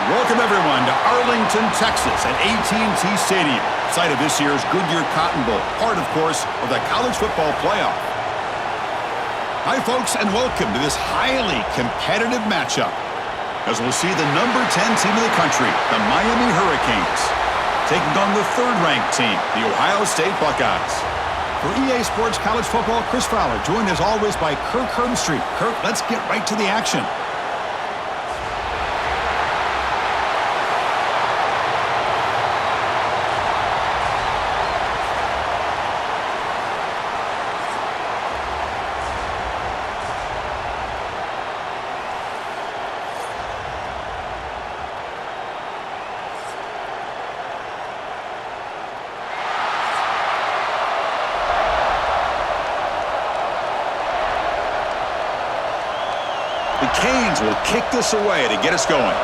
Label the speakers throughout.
Speaker 1: Welcome, everyone, to Arlington, Texas at AT&T Stadium, site of this year's Goodyear Cotton Bowl, part, of course, of the college football playoff. Hi, folks, and welcome to this highly competitive matchup, as we'll see the number 10 team in the country, the Miami Hurricanes, taking on the third-ranked team, the Ohio State Buckeyes. For EA Sports College Football, Chris Fowler, joined as always by Kirk Herbstreit. Kirk, let's get right to the action. The Canes will kick this away to get us going.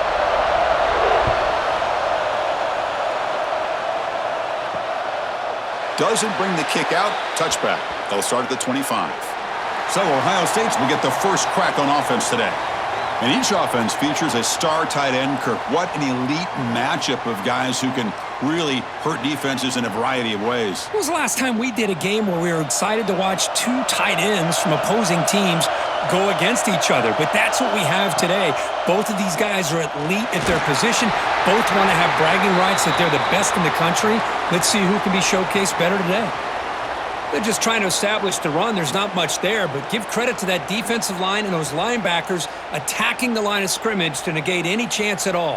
Speaker 1: Doesn't bring the kick out. Touchback. They'll start at the 25. So Ohio State will get the first crack on offense today. And each offense features a star tight end. Kirk, what an elite matchup of guys who can really hurt defenses in a variety of ways.
Speaker 2: When was the last time we did a game where we were excited to watch two tight ends from opposing teams go against each other? But that's what we have today. Both of these guys are elite at their position. Both want to have bragging rights that they're the best in the country. Let's see who can be showcased better today. They're just trying to establish the run. There's not much there, but give credit to that defensive line and those linebackers attacking the line of scrimmage to negate any chance at all.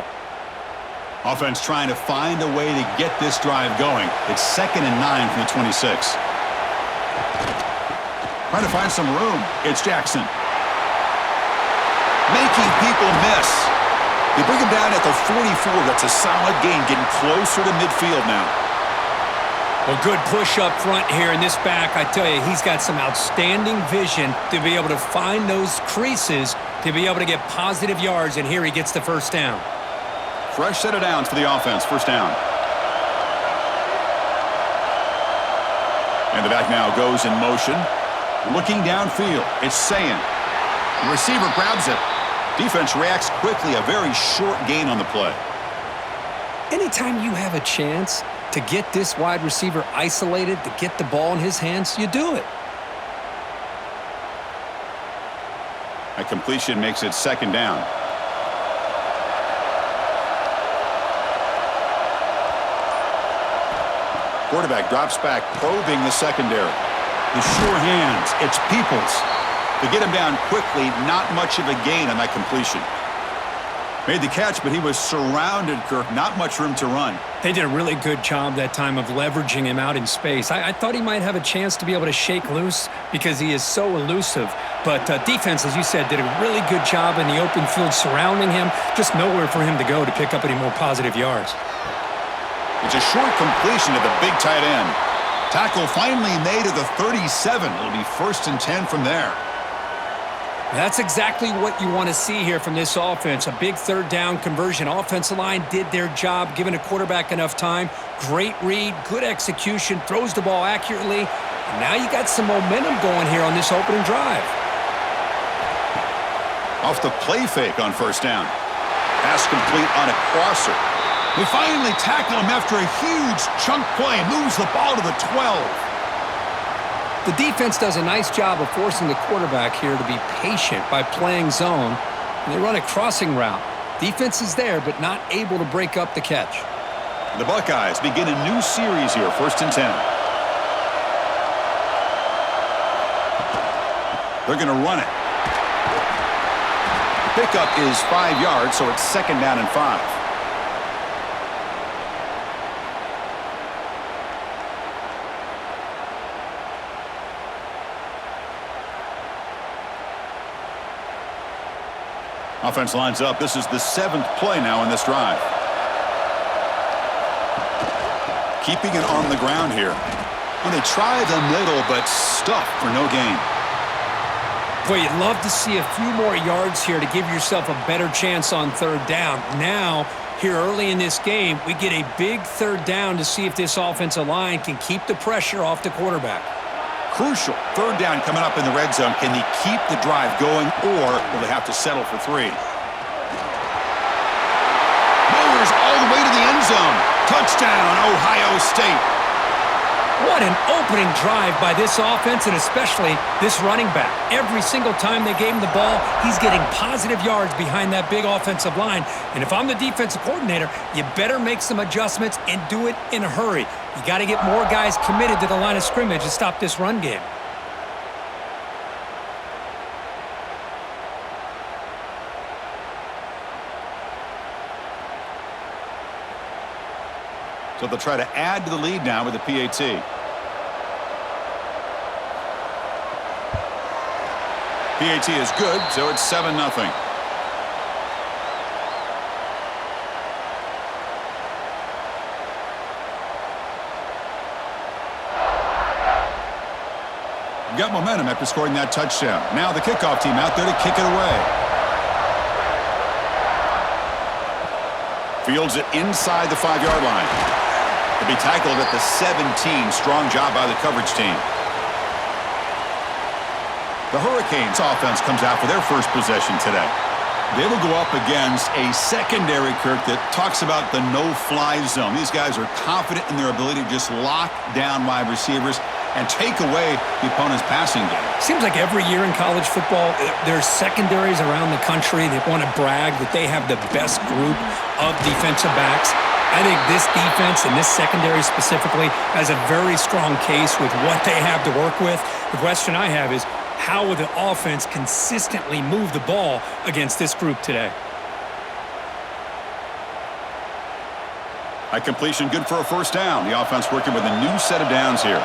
Speaker 1: Offense trying to find a way to get this drive going. It's 2nd and 9 from the 26. Trying to find some room. It's Jackson. Making people miss. They bring him down at the 44. That's a solid gain, getting closer to midfield now.
Speaker 2: Well, good push up front here in this back. I tell you, he's got some outstanding vision to be able to find those creases, to be able to get positive yards, and here he gets the first down.
Speaker 1: Fresh set of downs for the offense. First down. And the back now goes in motion. Looking downfield. It's Sayin. The receiver grabs it. Defense reacts quickly. A very short gain on the play.
Speaker 2: Anytime you have a chance to get this wide receiver isolated, to get the ball in his hands, you do it.
Speaker 1: A completion makes it 2nd down. Quarterback drops back, probing the secondary. The sure hands, it's Peoples. To get him down quickly, not much of a gain on that completion. Made the catch, but he was surrounded, Kirk. Not much room to run.
Speaker 2: They did a really good job that time of leveraging him out in space. I thought he might have a chance to be able to shake loose because he is so elusive. But defense, as you said, did a really good job in the open field surrounding him. Just nowhere for him to go to pick up any more positive yards.
Speaker 1: It's a short completion to the big tight end. Tackle finally made at the 37. It'll be 1st and 10 from there.
Speaker 2: That's exactly what you want to see here from this offense. A big 3rd down conversion. Offensive line did their job, giving a quarterback enough time. Great read, good execution, throws the ball accurately. And now you got some momentum going here on this opening drive.
Speaker 1: Off the play fake on 1st down. Pass complete on a crosser. They finally tackle him after a huge chunk play. Moves the ball to the 12.
Speaker 2: The defense does a nice job of forcing the quarterback here to be patient by playing zone. And they run a crossing route. Defense is there, but not able to break up the catch.
Speaker 1: The Buckeyes begin a new series here, 1st and 10. They're going to run it. Pickup is 5 yards, so it's 2nd down and 5. Offense lines up. This is the 7th play now in this drive. Keeping it on the ground here. And they try the middle, but stuffed for no gain.
Speaker 2: Boy, you'd love to see a few more yards here to give yourself a better chance on 3rd down. Now, here early in this game, we get a big 3rd down to see if this offensive line can keep the pressure off the quarterback.
Speaker 1: Crucial 3rd down coming up in the red zone. Can they keep the drive going, or will they have to settle for 3? Touchdown, Ohio State.
Speaker 2: What an opening drive by this offense, and especially this running back. Every single time they gave him the ball, he's getting positive yards behind that big offensive line. And if I'm the defensive coordinator, you better make some adjustments and do it in a hurry. You got to get more guys committed to the line of scrimmage to stop this run game.
Speaker 1: So they'll try to add to the lead now with the PAT. PAT is good, so it's 7-0. Got momentum after scoring that touchdown. Now the kickoff team out there to kick it away. Fields it inside the 5-yard line. To be tackled at the 17. Strong job by the coverage team. The Hurricanes offense comes out for their first possession today. They will go up against a secondary, Kirk, that talks about the no-fly zone. These guys are confident in their ability to just lock down wide receivers and take away the opponent's passing game.
Speaker 2: Seems like every year in college football, there's secondaries around the country that want to brag that they have the best group of defensive backs. I think this defense and this secondary specifically has a very strong case with what they have to work with. The question I have is, how will the offense consistently move the ball against this group today?
Speaker 1: A completion good for a first down. The offense working with a new set of downs here.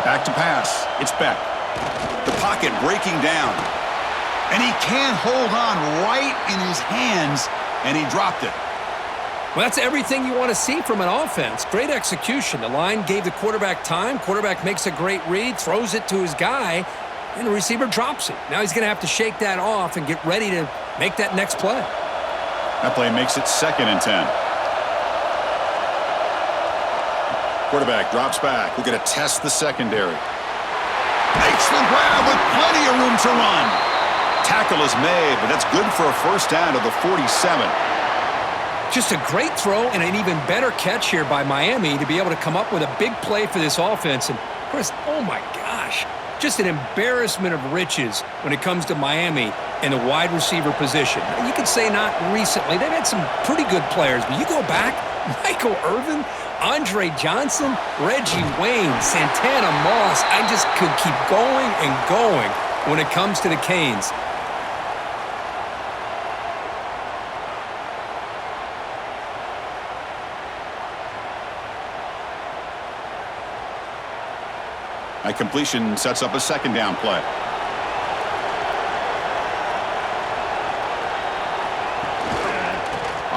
Speaker 1: Back to pass. It's Beck. The pocket breaking down. And he can't hold on right in his hands, and he dropped it.
Speaker 2: Well, that's everything you want to see from an offense. Great execution. The line gave the quarterback time. Quarterback makes a great read, throws it to his guy, and the receiver drops it. Now he's going to have to shake that off and get ready to make that next play.
Speaker 1: That play makes it 2nd and 10. Quarterback drops back. We're going to test the secondary. Makes the grab with plenty of room to run. Tackle is made, but that's good for a first down to the 47.
Speaker 2: Just a great throw and an even better catch here by Miami to be able to come up with a big play for this offense. And Chris, oh my gosh, just an embarrassment of riches when it comes to Miami and the wide receiver position. You could say not recently. They've had some pretty good players, but you go back, Michael Irvin, Andre Johnson, Reggie Wayne, Santana Moss. I just could keep going and going when it comes to the Canes.
Speaker 1: A completion sets up a second down play.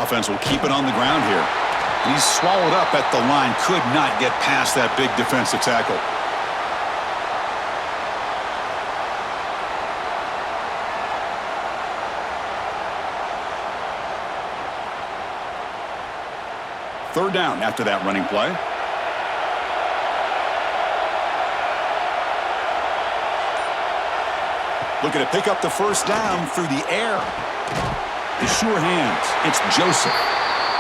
Speaker 1: Offense will keep it on the ground here. He's swallowed up at the line. Could not get past that big defensive tackle. Third down after that running play. Looking to pick up the first down through the air. His sure hands. It's Joseph.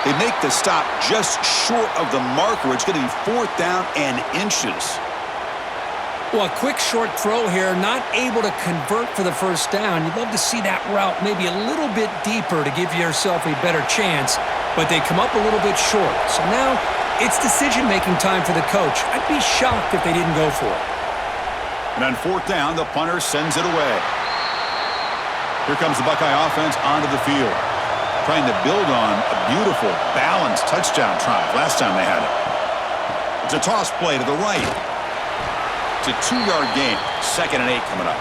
Speaker 1: They make the stop just short of the marker. It's going to be 4th down and inches.
Speaker 2: Well, a quick short throw here, not able to convert for the first down. You'd love to see that route maybe a little bit deeper to give yourself a better chance, but they come up a little bit short. So now it's decision-making time for the coach. I'd be shocked if they didn't go for it.
Speaker 1: And on 4th down, the punter sends it away. Here comes the Buckeye offense onto the field, trying to build on a beautiful, balanced touchdown drive last time they had it. It's a toss play to the right. It's a 2-yard gain. 2nd and 8 coming up.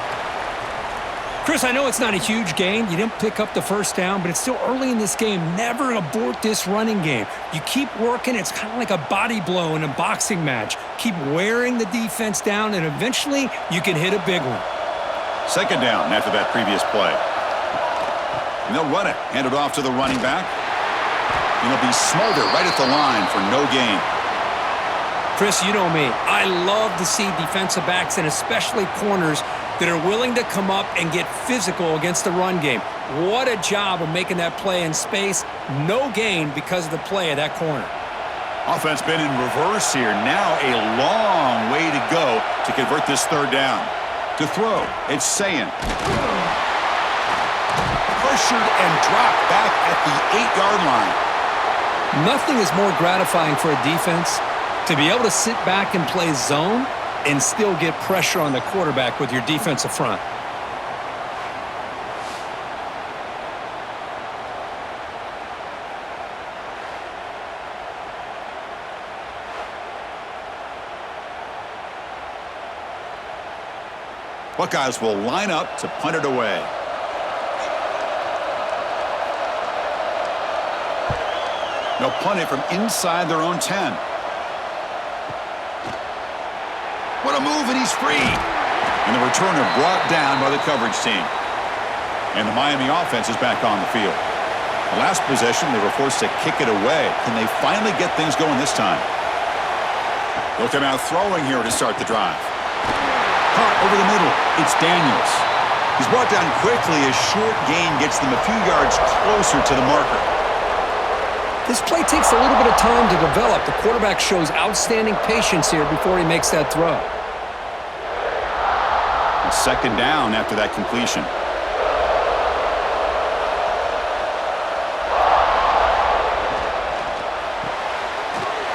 Speaker 2: Chris, I know it's not a huge gain. You didn't pick up the first down, but it's still early in this game. Never abort this running game. You keep working. It's kind of like a body blow in a boxing match. Keep wearing the defense down, and eventually you can hit a big one.
Speaker 1: 2nd down after that previous play. And they'll run it. Hand it off to the running back. And he'll be smothered right at the line for no gain.
Speaker 2: Chris, you know me. I love to see defensive backs and especially corners that are willing to come up and get physical against the run game. What a job of making that play in space. No gain because of the play of that corner.
Speaker 1: Offense been in reverse here. Now a long way to go to convert this third down. To throw, it's Sayin. Pressured and dropped back at the 8-yard line.
Speaker 2: Nothing is more gratifying for a defense to be able to sit back and play zone and still get pressure on the quarterback with your defensive front.
Speaker 1: Buckeyes will line up to punt it away. They'll punt it from inside their own 10. What a move, and he's free. And the returner brought down by the coverage team. And the Miami offense is back on the field. The last possession, they were forced to kick it away. Can they finally get things going this time? They'll come out throwing here to start the drive. Caught over the middle. It's Daniels. He's brought down quickly. A short gain gets them a few yards closer to the marker.
Speaker 2: This play takes a little bit of time to develop. The quarterback shows outstanding patience here before he makes that throw.
Speaker 1: It's second down after that completion.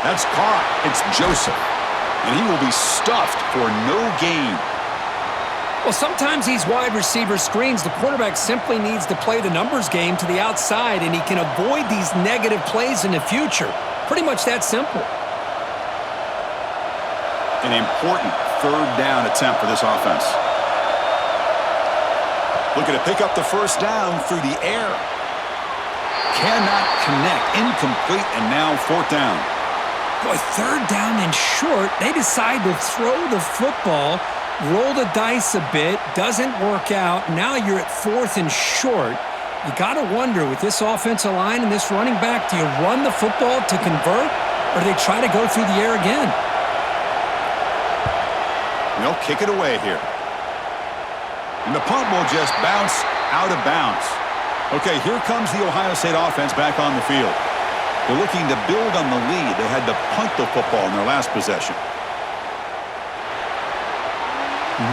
Speaker 1: That's caught. It's Joseph. And he will be stuffed for no gain.
Speaker 2: Well, sometimes these wide receiver screens, the quarterback simply needs to play the numbers game to the outside, and he can avoid these negative plays in the future. Pretty much that simple.
Speaker 1: An important third down attempt for this offense. Looking to pick up the first down through the air. Cannot connect. Incomplete, and now fourth down.
Speaker 2: Boy, third down and short. They decide to throw the football. Roll the dice a bit, doesn't work out. Now you're at fourth and short. You got to wonder, with this offensive line and this running back, do you run the football to convert, or do they try to go through the air again?
Speaker 1: They'll kick it away here. And the punt will just bounce out of bounds. Okay, here comes the Ohio State offense back on the field. They're looking to build on the lead. They had to punt the football in their last possession.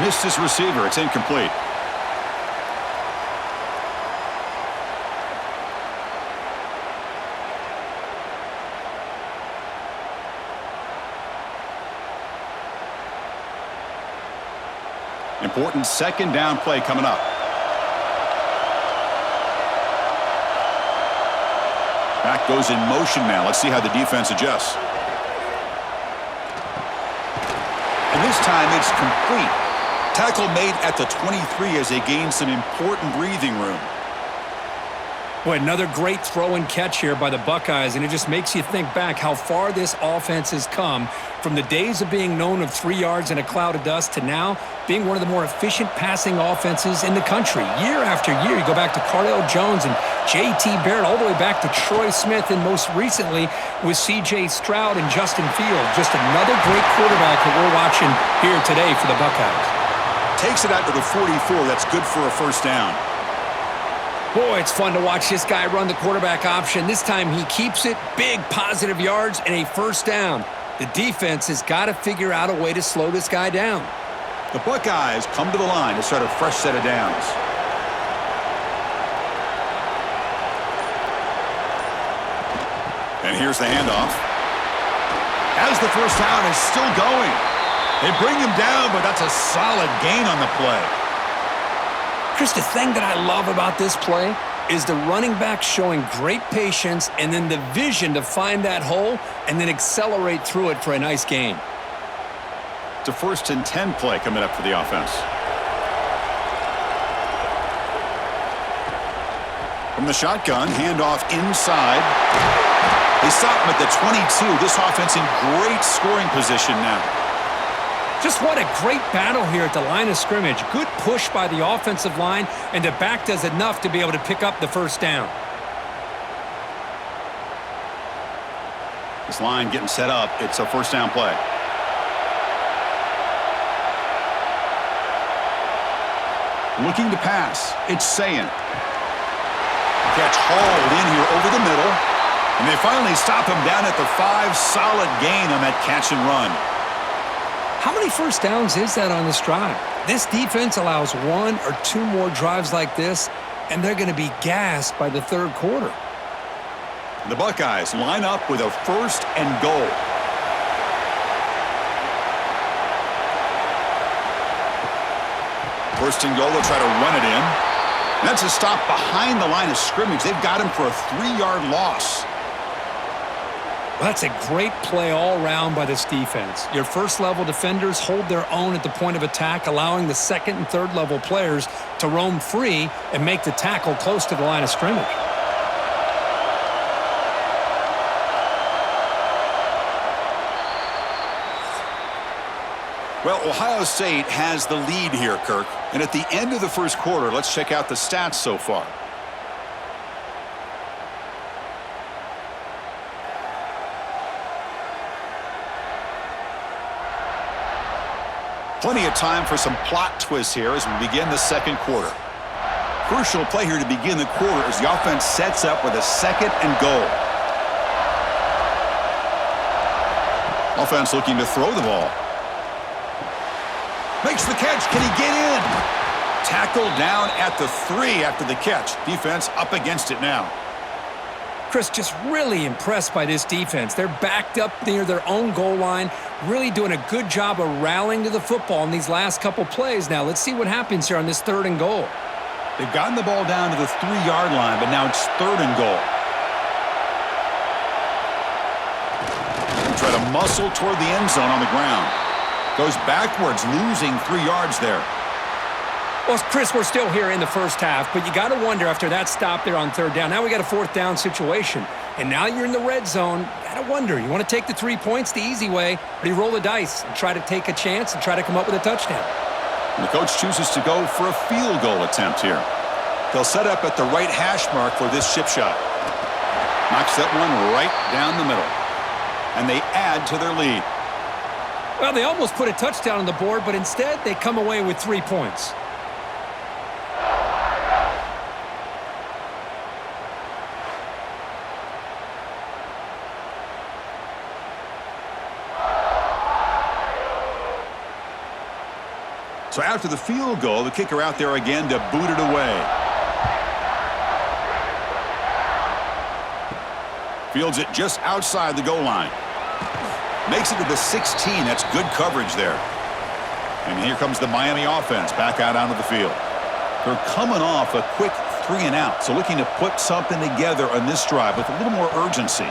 Speaker 1: Missed his receiver. It's incomplete. Important second down play coming up. Back goes in motion now. Let's see how the defense adjusts. And this time it's complete. Tackle made at the 23 as they gain some important breathing room.
Speaker 2: Boy, another great throw and catch here by the Buckeyes, and it just makes you think back how far this offense has come from the days of being known of 3 yards in a cloud of dust to now being one of the more efficient passing offenses in the country. Year after year, you go back to Cardale Jones and J.T. Barrett, all the way back to Troy Smith, and most recently with C.J. Stroud and Justin Fields. Just another great quarterback that we're watching here today for the Buckeyes.
Speaker 1: Takes it out to the 44. That's good for a first down.
Speaker 2: Boy, it's fun to watch this guy run the quarterback option. This time he keeps it. Big positive yards and a first down. The defense has got to figure out a way to slow this guy down.
Speaker 1: The Buckeyes come to the line to start a fresh set of downs. And here's the handoff. As the first down is still going. They bring him down, but that's a solid gain on the play.
Speaker 2: Chris, the thing that I love about this play is the running back showing great patience and then the vision to find that hole and then accelerate through it for a nice gain.
Speaker 1: It's a 1st and 10 play coming up for the offense. From the shotgun, handoff inside. They stop him at the 22. This offense in great scoring position now.
Speaker 2: Just what a great battle here at the line of scrimmage. Good push by the offensive line, and the back does enough to be able to pick up the first down.
Speaker 1: This line getting set up. It's a first down play. Looking to pass. It's Sayin. Catch hauled in here over the middle. And they finally stop him down at the 5. Solid gain on that catch and run.
Speaker 2: How many first downs is that on this drive? This defense allows 1 or 2 more drives like this, and they're going to be gassed by the third quarter.
Speaker 1: The Buckeyes line up with a 1st and goal. First and goal, they'll try to run it in. That's a stop behind the line of scrimmage. They've got him for a 3-yard loss.
Speaker 2: Well, that's a great play all around by this defense. Your first-level defenders hold their own at the point of attack, allowing the second and third-level players to roam free and make the tackle close to the line of scrimmage.
Speaker 1: Well, Ohio State has the lead here, Kirk. And at the end of the first quarter, let's check out the stats so far. Plenty of time for some plot twists here as we begin the second quarter. Crucial play here to begin the quarter as the offense sets up with a 2nd and goal. Offense looking to throw the ball. Makes the catch. Can he get in? Tackled down at the 3 after the catch. Defense up against it now.
Speaker 2: Chris, just really impressed by this defense. They're backed up near their own goal line, really doing a good job of rallying to the football in these last couple plays. Now, let's see what happens here on this 3rd and goal.
Speaker 1: They've gotten the ball down to the 3-yard line, but now it's 3rd and goal. They try to muscle toward the end zone on the ground. Goes backwards, losing 3 yards there.
Speaker 2: Well, Chris, we're still here in the first half, but you got to wonder after that stop there on 3rd down. Now we got a 4th down situation, and now you're in the red zone. You got to wonder, you want to take the 3 points the easy way, or do you roll the dice and try to take a chance and try to come up with a touchdown?
Speaker 1: And the coach chooses to go for a field goal attempt here. They'll set up at the right hash mark for this chip shot. Knocks that one right down the middle. And they add to their lead.
Speaker 2: Well, they almost put a touchdown on the board, but instead they come away with 3 points.
Speaker 1: So after the field goal, the kicker out there again to boot it away. Fields it just outside the goal line. Makes it to the 16. That's good coverage there. And here comes the Miami offense back out onto the field. They're coming off a quick 3 and out, so looking to put something together on this drive with a little more urgency.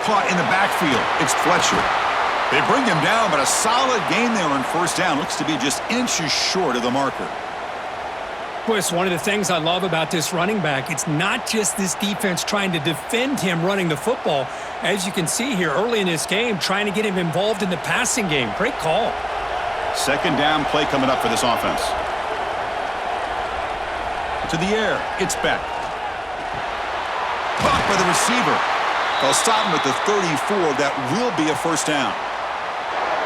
Speaker 1: Caught in the backfield. It's Fletcher. They bring him down, but a solid gain there on 1st down. Looks to be just inches short of the marker.
Speaker 2: Boy, it's one of the things I love about this running back. It's not just this defense trying to defend him running the football. As you can see here early in this game, trying to get him involved in the passing game. Great call.
Speaker 1: 2nd down play coming up for this offense. To the air. It's Beck. Caught by the receiver. They'll stop him at the 34. That will be a 1st down.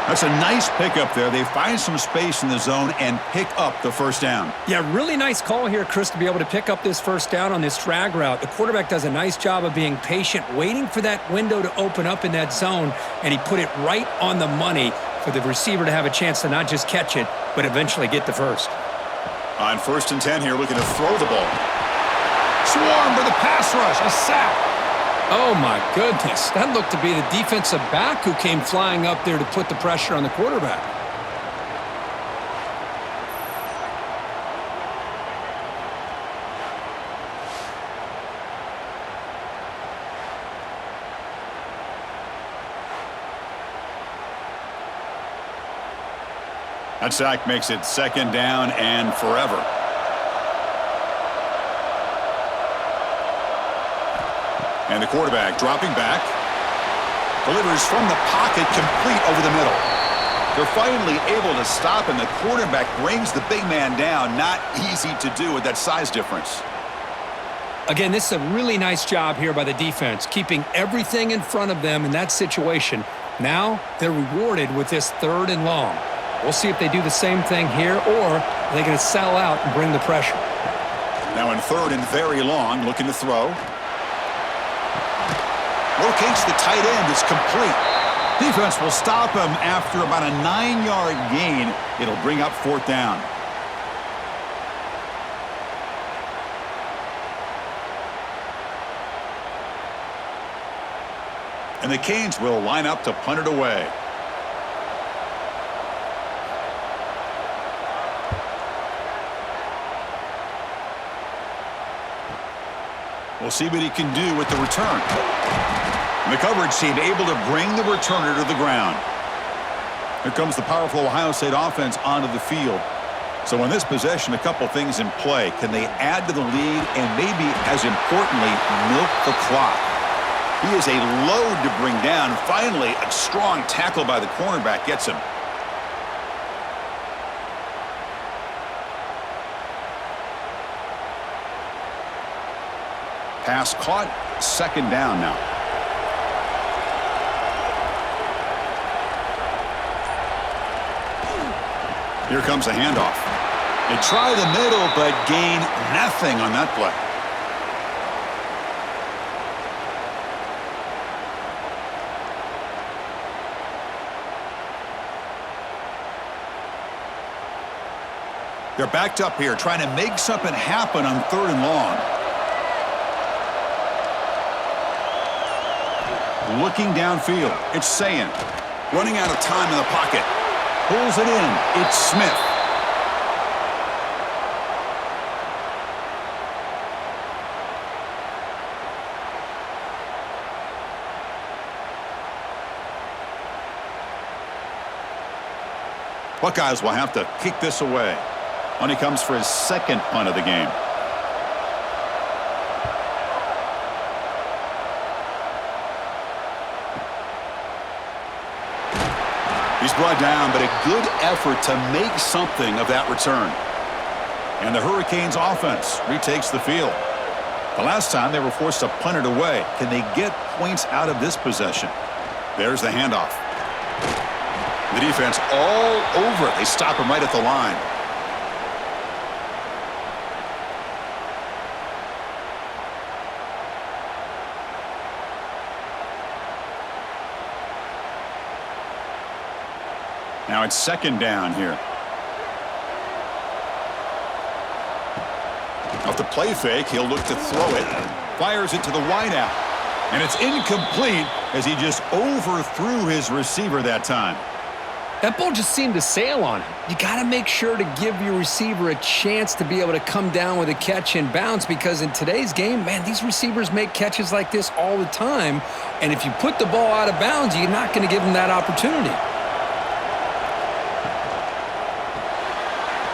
Speaker 1: That's a nice pickup there. They find some space in the zone and pick up the 1st down.
Speaker 2: Yeah, really nice call here, Chris, to be able to pick up this 1st down on this drag route. The quarterback does a nice job of being patient, waiting for that window to open up in that zone, and he put it right on the money for the receiver to have a chance to not just catch it, but eventually get the 1st.
Speaker 1: On 1st and 10 here, looking to throw the ball. Swarmed by the pass rush, a sack.
Speaker 2: Oh, my goodness. That looked to be the defensive back who came flying up there to put the pressure on the quarterback.
Speaker 1: That sack makes it 2nd down and forever. And the quarterback dropping back. Delivers from the pocket, complete over the middle. They're finally able to stop, and the quarterback brings the big man down. Not easy to do with that size difference.
Speaker 2: Again, this is a really nice job here by the defense, keeping everything in front of them in that situation. Now they're rewarded with this 3rd and long. We'll see if they do the same thing here, or are they going to sell out and bring the pressure?
Speaker 1: Now in third and very long, looking to throw. Locates the tight end. It's complete. Defense will stop him after about a 9-yard gain. It'll bring up fourth down. And the Canes will line up to punt it away. We'll see what he can do with the return. And the coverage team able to bring the returner to the ground. Here comes the powerful Ohio State offense onto the field. So in this possession, a couple things in play. Can they add to the lead and maybe, as importantly, milk the clock? He is a load to bring down. Finally, a strong tackle by the cornerback gets him. Pass caught, second down now. Here comes the handoff. They try the middle, but gain nothing on that play. They're backed up here, trying to make something happen on third and long. Looking downfield, it's Sayin. Running out of time in the pocket. Pulls it in, it's Smith. Buckeyes will have to kick this away. On he comes for his second punt of the game. He's brought down, but a good effort to make something of that return. And the Hurricanes offense retakes the field. The last time they were forced to punt it away. Can they get points out of this possession? There's the handoff. The defense all over it. They stop him right at the line. Now it's second down here. Off the play fake, he'll look to throw it. Fires it to the wideout. And it's incomplete as he just overthrew his receiver that time.
Speaker 2: That ball just seemed to sail on him. You got to make sure to give your receiver a chance to be able to come down with a catch and bounce, because in today's game, man, these receivers make catches like this all the time. And if you put the ball out of bounds, you're not going to give them that opportunity.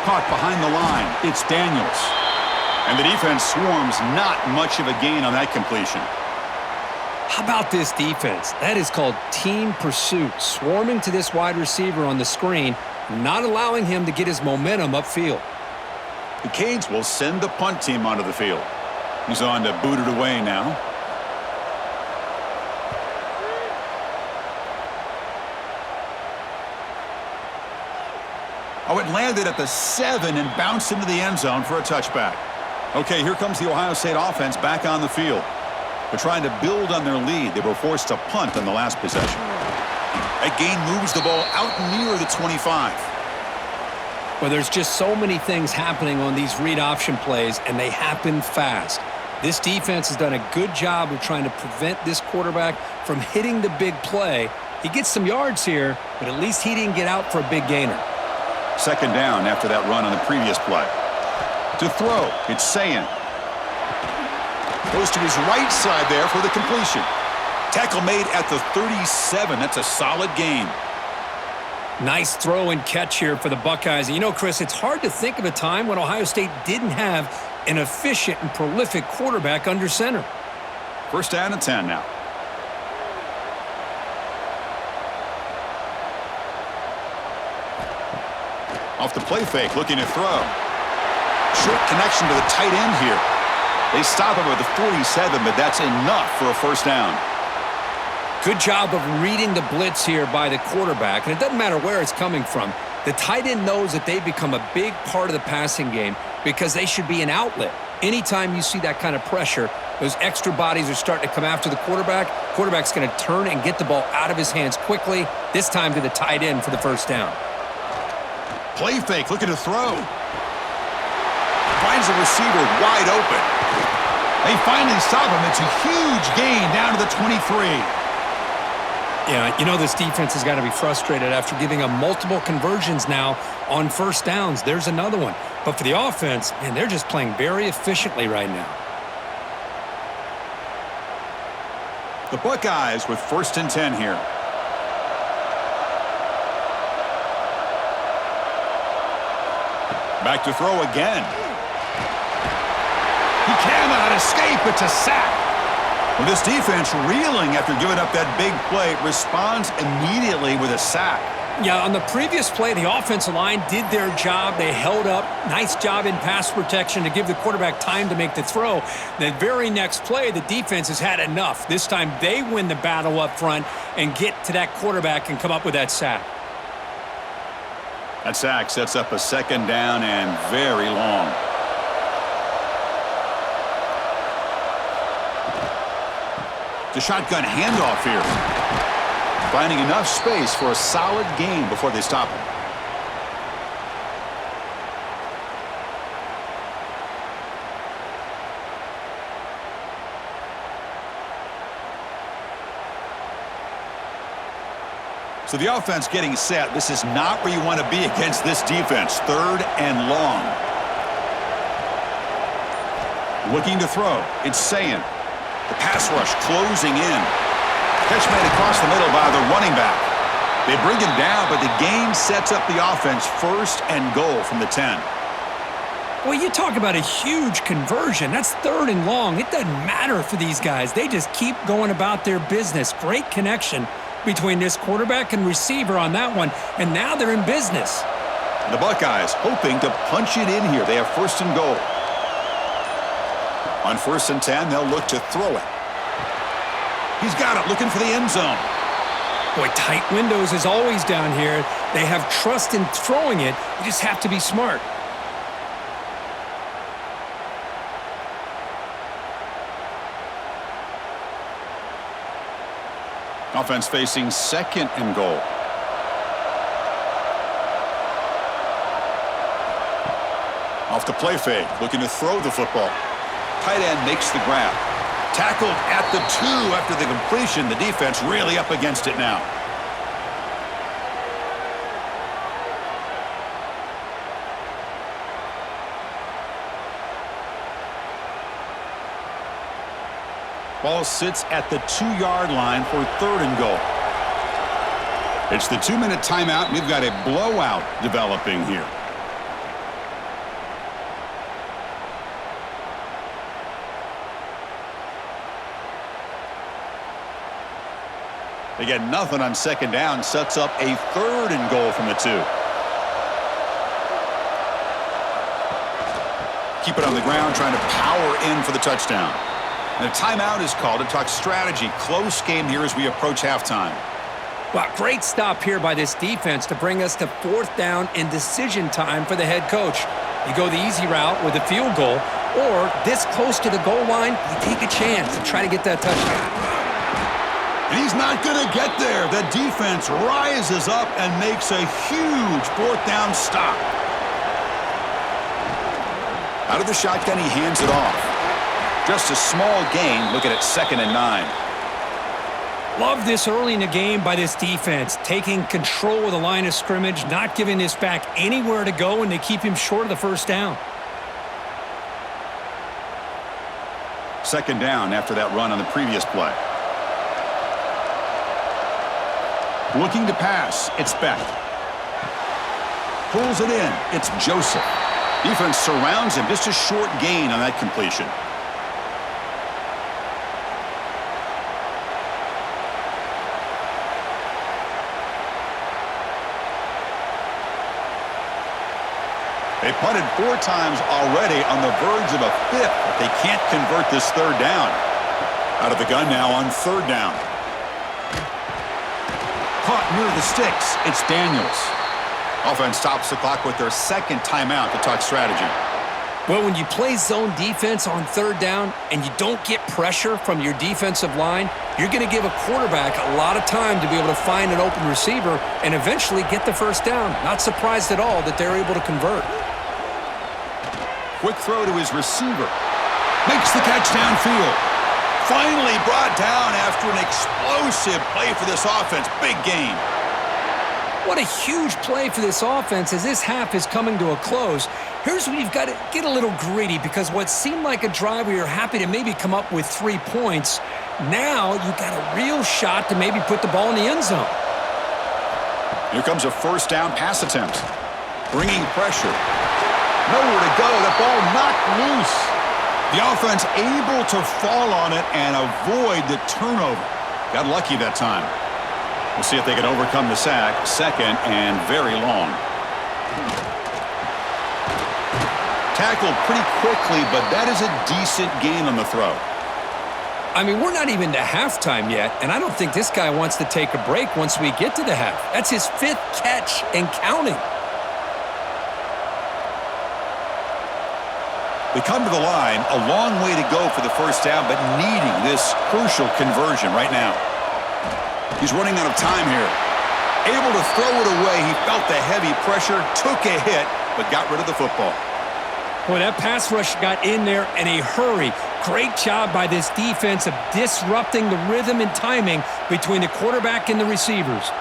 Speaker 1: Caught behind the line. It's Daniels. And the defense swarms, not much of a gain on that completion.
Speaker 2: How about this defense? That is called team pursuit. Swarming to this wide receiver on the screen, not allowing him to get his momentum upfield.
Speaker 1: The Canes will send the punt team onto the field. He's on to boot it away now. Oh, it landed at the 7 and bounced into the end zone for a touchback. Okay, here comes the Ohio State offense back on the field. They're trying to build on their lead. They were forced to punt on the last possession. That gain moves the ball out near the 25.
Speaker 2: Well, there's just so many things happening on these read option plays, and they happen fast. This defense has done a good job of trying to prevent this quarterback from hitting the big play. He gets some yards here, but at least he didn't get out for a big gainer.
Speaker 1: Second down after that run on the previous play. To throw, it's Sayin. Goes to his right side there for the completion. Tackle made at the 37. That's a solid gain.
Speaker 2: Nice throw and catch here for the Buckeyes. And you know, Chris, it's hard to think of a time when Ohio State didn't have an efficient and prolific quarterback under center.
Speaker 1: First down and 10 now. Off the play fake, looking to throw. Short connection to the tight end here. They stop him at the 47, but that's enough for a first down.
Speaker 2: Good job of reading the blitz here by the quarterback. And it doesn't matter where it's coming from. The tight end knows that they become a big part of the passing game because they should be an outlet. Anytime you see that kind of pressure, those extra bodies are starting to come after the quarterback. Quarterback's going to turn and get the ball out of his hands quickly, this time to the tight end for the first down.
Speaker 1: Play fake, looking to throw. Finds the receiver wide open. They finally stop him. It's a huge gain down to the 23.
Speaker 2: Yeah, you know this defense has got to be frustrated after giving up multiple conversions now on first downs. There's another one. But for the offense, man, they're just playing very efficiently right now.
Speaker 1: The Buckeyes with 1st and 10 here. Back to throw again. He cannot escape. It's a sack. Well, this defense reeling after giving up that big play responds immediately with a sack.
Speaker 2: Yeah, on the previous play, the offensive line did their job. They held up. Nice job in pass protection to give the quarterback time to make the throw. The very next play, the defense has had enough. This time they win the battle up front and get to that quarterback and come up with that sack.
Speaker 1: That sack sets up a 2nd down and very long. The shotgun handoff here. Finding enough space for a solid gain before they stop him. So the offense getting set. This is not where you want to be against this defense. 3rd and long. Looking to throw. It's Sayin. The pass rush closing in. Catch made across the middle by the running back. They bring him down, but the game sets up the offense 1st and goal from the 10.
Speaker 2: Well, you talk about a huge conversion. That's 3rd and long. It doesn't matter for these guys. They just keep going about their business. Great connection between this quarterback and receiver on that one, and now they're in business.
Speaker 1: The Buckeyes hoping to punch it in here. They have 1st and goal. On 1st and 10, they'll look to throw it. He's got it, looking for the end zone.
Speaker 2: Boy, tight windows is always down here. They have trust in throwing it. You just have to be smart.
Speaker 1: Offense facing 2nd and goal. Off the play fake, looking to throw the football. Tight end makes the grab. Tackled at the 2 after the completion. The defense really up against it now. Ball sits at the 2-yard line for 3rd and goal. It's the 2-minute timeout. We've got a blowout developing here. They get nothing on 2nd down. Sets up a 3rd and goal from the 2. Keep it on the ground, trying to power in for the touchdown. And a timeout is called to talk strategy. Close game here as we approach halftime.
Speaker 2: Well, great stop here by this defense to bring us to 4th down and decision time for the head coach. You go the easy route with a field goal, or this close to the goal line, you take a chance to try to get that touchdown.
Speaker 1: And he's not going to get there. The defense rises up and makes a huge 4th down stop. Out of the shotgun, he hands it off. Just a small gain. Looking at 2nd and 9.
Speaker 2: Love this early in the game by this defense, taking control of the line of scrimmage, not giving this back anywhere to go, and they keep him short of the 1st down.
Speaker 1: 2nd down after that run on the previous play. Looking to pass, it's Beck. Pulls it in, it's Joseph. Defense surrounds him, just a short gain on that completion. They punted 4 times already, on the verge of a 5th, but they can't convert this 3rd down. Out of the gun now on 3rd down. Caught near the sticks. It's Daniels. Offense stops the clock with their second timeout to talk strategy.
Speaker 2: Well, when you play zone defense on third down and you don't get pressure from your defensive line, you're going to give a quarterback a lot of time to be able to find an open receiver and eventually get the first down. Not surprised at all that they're able to convert.
Speaker 1: Quick throw to his receiver. Makes the catch downfield. Finally brought down after an explosive play for this offense. Big game.
Speaker 2: What a huge play for this offense as this half is coming to a close. Here's where you've got to get a little gritty because what seemed like a drive where you're happy to maybe come up with 3 points, now you've got a real shot to maybe put the ball in the end zone.
Speaker 1: Here comes a first down pass attempt. Bringing pressure. Nowhere to go. The ball knocked loose. The offense able to fall on it and avoid the turnover. Got lucky that time. We'll see if they can overcome the sack. Second and very long. Tackled pretty quickly, but that is a decent gain on the throw.
Speaker 2: I mean, we're not even to halftime yet, and I don't think this guy wants to take a break once we get to the half. That's his 5th catch and counting.
Speaker 1: They come to the line, a long way to go for the first down, but needing this crucial conversion right now. He's running out of time here. Able to throw it away. He felt the heavy pressure, took a hit, but got rid of the football.
Speaker 2: Boy, that pass rush got in there in a hurry. Great job by this defense of disrupting the rhythm and timing between the quarterback and the receivers.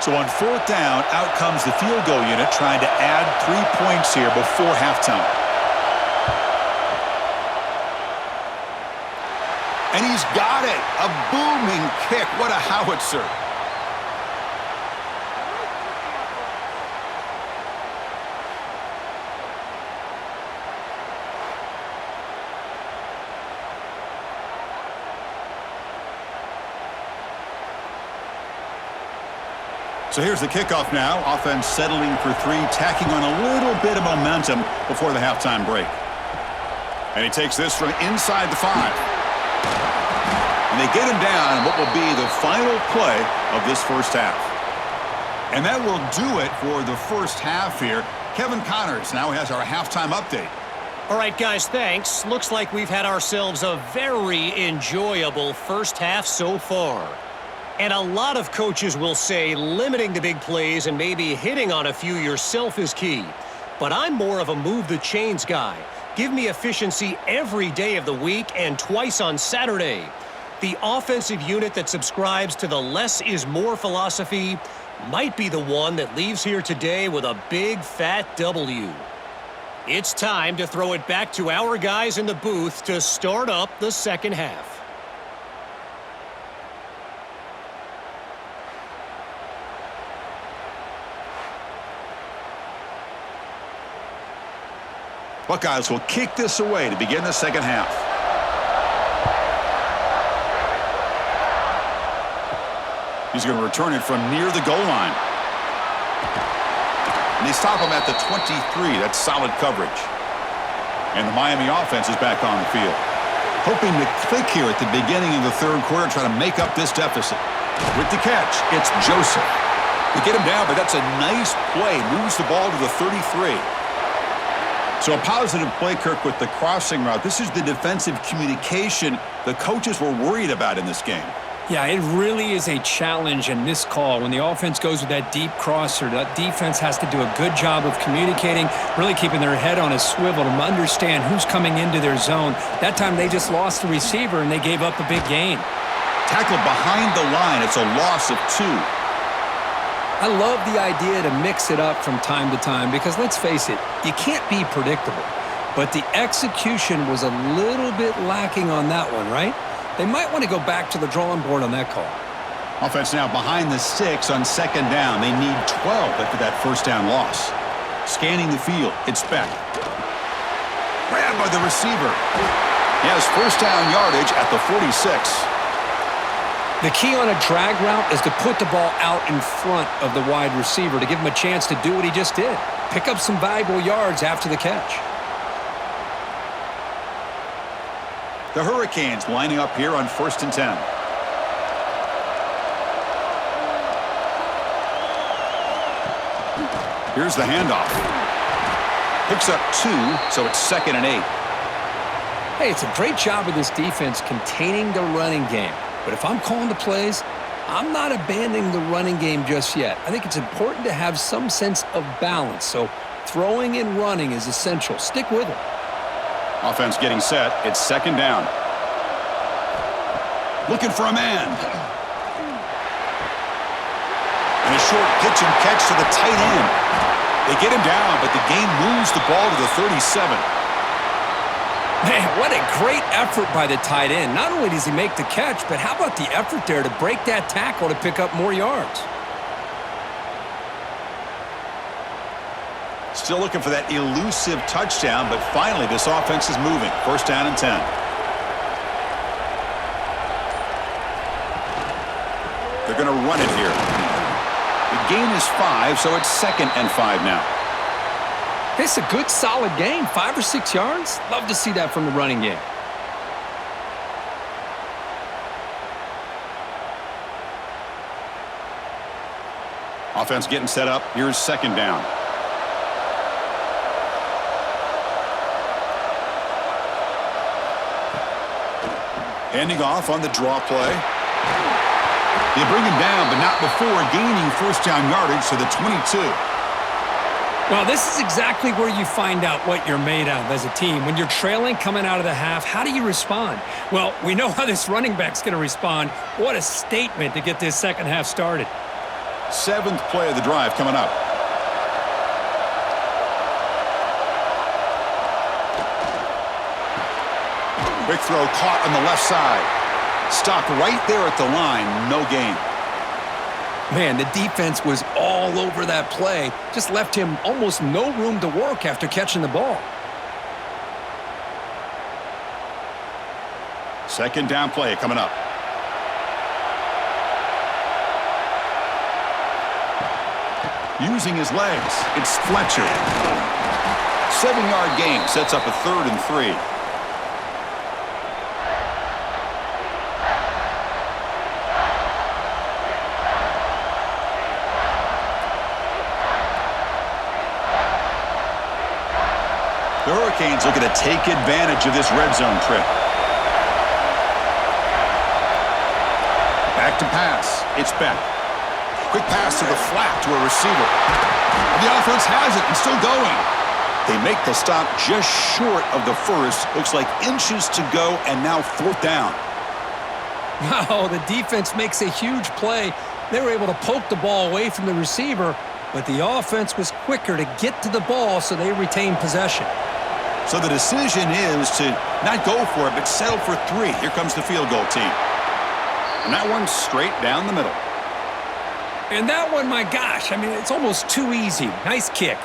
Speaker 1: So on fourth down, out comes the field goal unit trying to add 3 points here before halftime. And he's got it. A booming kick. What a howitzer. So here's the kickoff now. Offense settling for 3, tacking on a little bit of momentum before the halftime break. And he takes this from inside the 5. And they get him down in what will be the final play of this first half. And that will do it for the first half here. Kevin Connors now has our halftime update.
Speaker 3: All right, guys, thanks. Looks like we've had ourselves a very enjoyable first half so far. And a lot of coaches will say limiting the big plays and maybe hitting on a few yourself is key. But I'm more of a move the chains guy. Give me efficiency every day of the week and twice on Saturday. The offensive unit that subscribes to the less is more philosophy might be the one that leaves here today with a big fat W. It's time to throw it back to our guys in the booth to start up the second half.
Speaker 1: Buckeyes will kick this away to begin the second half. He's going to return it from near the goal line. And they stop him at the 23. That's solid coverage. And the Miami offense is back on the field. Hoping to click here at the beginning of the third quarter, trying to make up this deficit. With the catch, it's Joseph. They get him down, but that's a nice play. Moves the ball to the 33. So a positive play, Kirk, with the crossing route. This is the defensive communication the coaches were worried about in this game.
Speaker 2: Yeah, it really is a challenge in this call. When the offense goes with that deep crosser, that defense has to do a good job of communicating, really keeping their head on a swivel to understand who's coming into their zone. That time they just lost the receiver and they gave up a big gain.
Speaker 1: Tackled behind the line. It's a loss of 2.
Speaker 2: I love the idea to mix it up from time to time because, let's face it, you can't be predictable. But the execution was a little bit lacking on that one, right? They might want to go back to the drawing board on that call.
Speaker 1: Offense now behind the 6 on second down. They need 12 after that first down loss. Scanning the field. It's Beck. Grabbed by the receiver. He has first down yardage at the 46.
Speaker 2: The key on a drag route is to put the ball out in front of the wide receiver to give him a chance to do what he just did. Pick up some valuable yards after the catch.
Speaker 1: The Hurricanes lining up here on 1st and 10. Here's the handoff. Picks up 2, so it's 2nd and 8.
Speaker 2: Hey, it's a great job of this defense containing the running game. But if I'm calling the plays, I'm not abandoning the running game just yet. I think it's important to have some sense of balance. So throwing and running is essential. Stick with it.
Speaker 1: Offense getting set. It's 2nd down. Looking for a man. And a short pitch and catch to the tight end. They get him down, but the game moves the ball to the 37.
Speaker 2: Man, what a great effort by the tight end. Not only does he make the catch, but how about the effort there to break that tackle to pick up more yards?
Speaker 1: Still looking for that elusive touchdown, but finally this offense is moving. 1st down and 10. They're going to run it here. The gain is 5, so it's 2nd and 5 now.
Speaker 2: It's a good, solid gain. 5 or 6 yards. Love to see that from the running game.
Speaker 1: Offense getting set up. Here's 2nd down. Handing off on the draw play. They bring him down, but not before gaining 1st down yardage to the 22.
Speaker 2: Well, this is exactly where you find out what you're made of as a team. When you're trailing coming out of the half, how do you respond? Well, we know how this running back's going to respond. What a statement to get this 2nd half started.
Speaker 1: 7th play of the drive coming up. Quick throw caught on the left side. Stopped right there at the line. No gain.
Speaker 2: Man, the defense was all over that play. Just left him almost no room to work after catching the ball.
Speaker 1: 2nd down play coming up. Using his legs, it's Fletcher. 7-yard gain sets up a 3rd and 3. The Hurricanes looking to take advantage of this red zone trip. Back to pass. It's Beck. Quick pass to the flat to a receiver. The offense has it and still going. They make the stop just short of the 1st. Looks like inches to go, and now 4th down.
Speaker 2: Wow, the defense makes a huge play. They were able to poke the ball away from the receiver, but the offense was quicker to get to the ball, so they retained possession.
Speaker 1: So the decision is to not go for it, but settle for 3. Here comes the field goal team. And that one's straight down the middle.
Speaker 2: And that one, my gosh, I mean, it's almost too easy. Nice kick.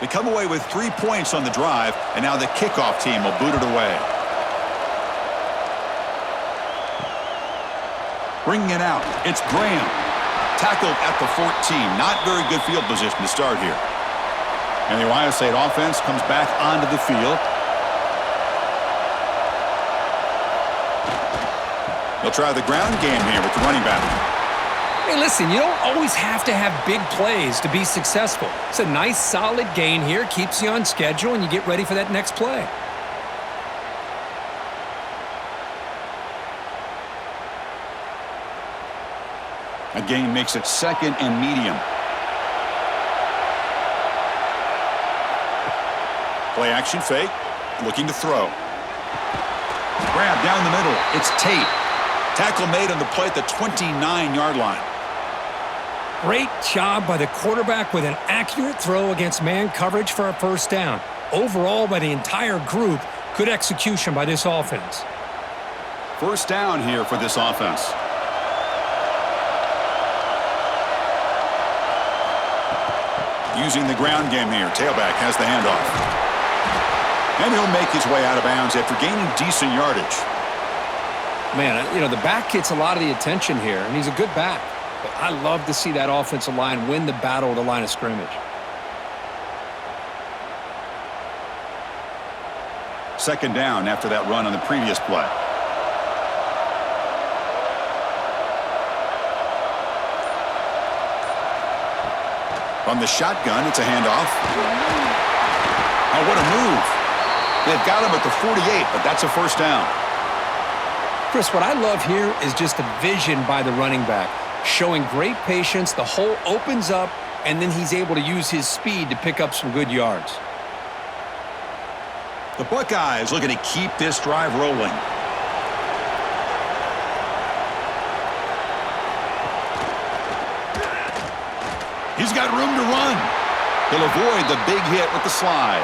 Speaker 1: They come away with 3 points on the drive, and now the kickoff team will boot it away. Bringing it out, it's Graham. Tackled at the 14. Not very good field position to start here. And the Ohio State offense comes back onto the field. They'll try the ground game here with the running back.
Speaker 2: Hey, listen, you don't always have to have big plays to be successful. It's a nice, solid gain here. Keeps you on schedule, and you get ready for that next play.
Speaker 1: A gain makes it 2nd and medium. Play action fake. Looking to throw. Grab down the middle. It's Tate. Tackle made on the play at the 29-yard line.
Speaker 2: Great job by the quarterback with an accurate throw against man coverage for a 1st down. Overall, by the entire group, good execution by this offense.
Speaker 1: 1st down here for this offense. Using the ground game here. Tailback has the handoff. And he'll make his way out of bounds after gaining decent yardage.
Speaker 2: Man, you know, the back gets a lot of the attention here, and he's a good back. But I love to see that offensive line win the battle at the line of scrimmage.
Speaker 1: Second down after that run on the previous play. From the shotgun, it's a handoff. Oh, what a move. They've got him at the 48, but that's a first down.
Speaker 2: Chris, what I love here is just the vision by the running back. Showing great patience, the hole opens up, and then he's able to use his speed to pick up some good yards.
Speaker 1: The Buckeyes looking to keep this drive rolling. He's got room to run. He'll avoid the big hit with the slide.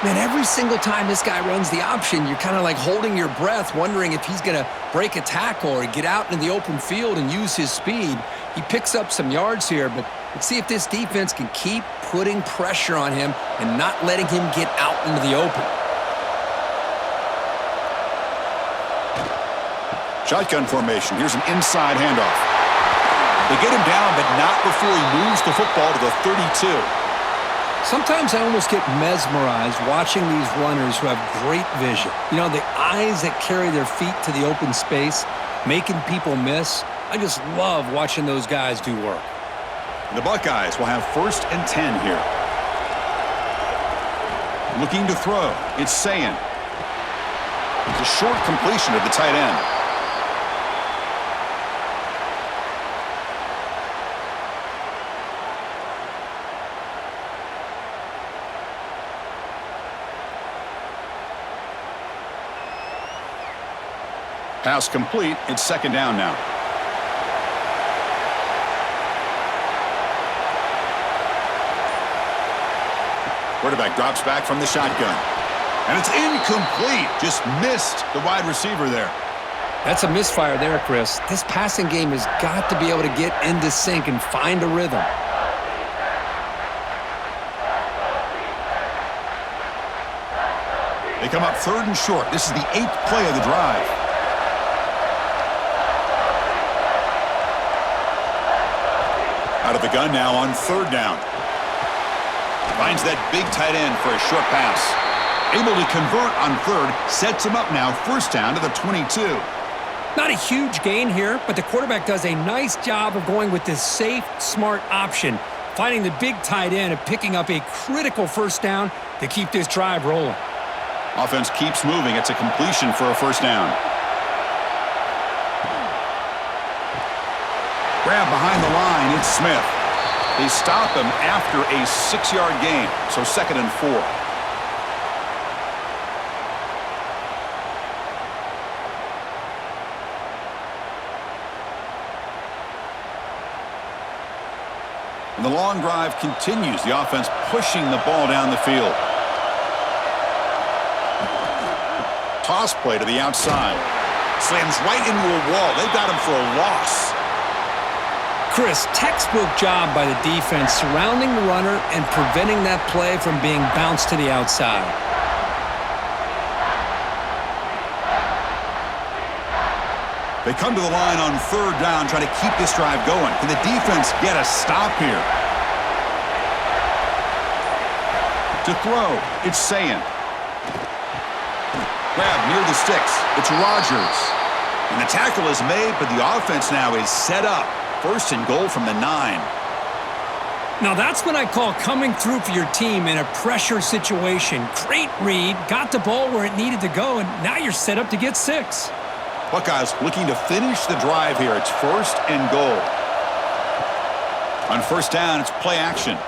Speaker 2: Man, every single time this guy runs the option, you're kind of like holding your breath, wondering if he's going to break a tackle or get out in the open field and use his speed. He picks up some yards here, but let's see if this defense can keep putting pressure on him and not letting him get out into the open.
Speaker 1: Shotgun formation. Here's an inside handoff. They get him down, but not before he moves the football to the 32.
Speaker 2: Sometimes I almost get mesmerized watching these runners who have great vision. You know, the eyes that carry their feet to the open space, making people miss. I just love watching those guys do work.
Speaker 1: The Buckeyes will have 1st and 10 here. Looking to throw. It's Sayin. It's a short completion of the tight end. Pass complete. It's 2nd down now. Quarterback drops back from the shotgun. And it's incomplete. Just missed the wide receiver there.
Speaker 2: That's a misfire there, Chris. This passing game has got to be able to get into sync and find a rhythm.
Speaker 1: They come up 3rd and short. This is the 8th play of the drive. Out of the gun now on 3rd down. Finds that big tight end for a short pass. Able to convert on 3rd. Sets him up now 1st down to the 22.
Speaker 2: Not a huge gain here, but the quarterback does a nice job of going with this safe, smart option, finding the big tight end and picking up a critical 1st down to keep this drive rolling.
Speaker 1: Offense keeps moving. It's a completion for a 1st down. Grab behind the line. It's Smith. They stop him after a 6-yard gain, so 2nd and 4. And the long drive continues. The offense pushing the ball down the field. Toss play to the outside. Slams right into a wall. They've got him for a loss.
Speaker 2: Chris, textbook job by the defense surrounding the runner and preventing that play from being bounced to the outside.
Speaker 1: They come to the line on 3rd down, trying to keep this drive going. Can the defense get a stop here? To throw, it's Sayin. Grab near the sticks. It's Rodgers. And the tackle is made, but the offense now is set up. 1st and goal from the 9.
Speaker 2: Now that's what I call coming through for your team in a pressure situation. Great read, got the ball where it needed to go, and now you're set up to get 6.
Speaker 1: Buckeyes looking to finish the drive here. It's 1st and goal. On 1st down, it's play action.